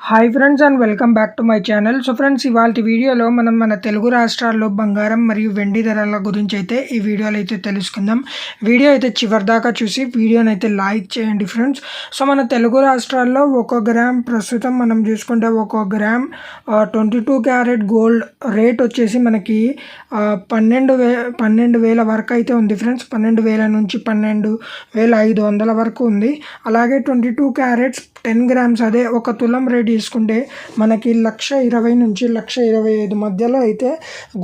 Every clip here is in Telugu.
Hi friends and welcome back to my channel. So friends, ఇవాల్టి వీడియోలో మనం మన తెలుగు రాష్ట్రాల్లో బంగారం మరియు వెండి ధరల గురించి అయితే ఈ వీడియోలో అయితే తెలుసుకుందాం. వీడియో అయితే చివరి దాకా చూసి వీడియోని అయితే లైక్ చేయండి ఫ్రెండ్స్. సో మన తెలుగు రాష్ట్రాల్లో ఒక గ్రామ్ ప్రస్తుతం మనం చూసుకుంటే ఒక గ్రామ్ 22 క్యారెట్ గోల్డ్ రేట్ వచ్చేసి మనకి 12,000 వరకు అయితే ఉంది ఫ్రెండ్స్. 12,000 నుంచి 12,500 వరకు ఉంది. అలాగే 22 క్యారెట్స్ 10 గ్రామ్స్ అదే ఒక తులం రేట్ తీసుకుంటే మనకి 1,20,000 నుంచి 1,25,000 మధ్యలో అయితే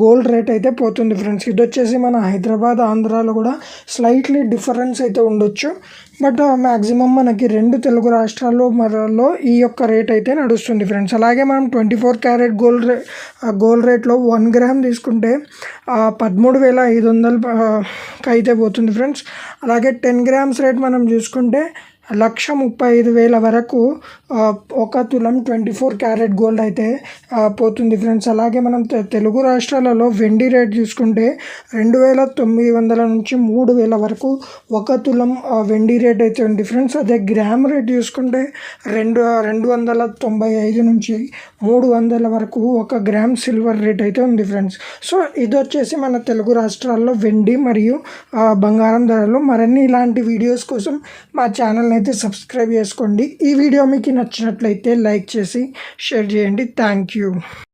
గోల్డ్ రేట్ అయితే పోతుంది ఫ్రెండ్స్. ఇది వచ్చేసి మన హైదరాబాద్, ఆంధ్రాలో కూడా స్లైట్లీ డిఫరెన్స్ అయితే ఉండొచ్చు. బట్ మ్యాక్సిమం మనకి రెండు తెలుగు రాష్ట్రాల్లో మరలో ఈ యొక్క రేట్ అయితే నడుస్తుంది ఫ్రెండ్స్. అలాగే మనం 24 క్యారెట్ గోల్డ్ రేట్లో 1 గ్రామ్ తీసుకుంటే 13,500 అయితే పోతుంది ఫ్రెండ్స్. అలాగే 10 గ్రామ్స్ రేట్ మనం చూసుకుంటే 1,35,000 వరకు ఒక తులం 24 క్యారెట్ గోల్డ్ అయితే పోతుంది ఫ్రెండ్స్. అలాగే మనం తెలుగు రాష్ట్రాలలో వెండి రేట్ చూసుకుంటే 2,900 నుంచి 3,000 వరకు ఒక తులం వెండి రేట్ అయితే ఉంది ఫ్రెండ్స్. అదే గ్రామ్ రేట్ చూసుకుంటే 295 నుంచి 300 వరకు ఒక గ్రామ్ సిల్వర్ రేట్ అయితే ఉంది ఫ్రెండ్స్. సో ఇది వచ్చేసి మన తెలుగు రాష్ట్రాల్లో వెండి మరియు బంగారం ధరలు. మరిన్ని ఇలాంటి వీడియోస్ కోసం మా ఛానల్ అయితే సబ్స్క్రైబ్ చేసుకోండి. ఈ వీడియో మీకు నచ్చినట్లయితే లైక్ చేసి షేర్ చేయండి. Thank you.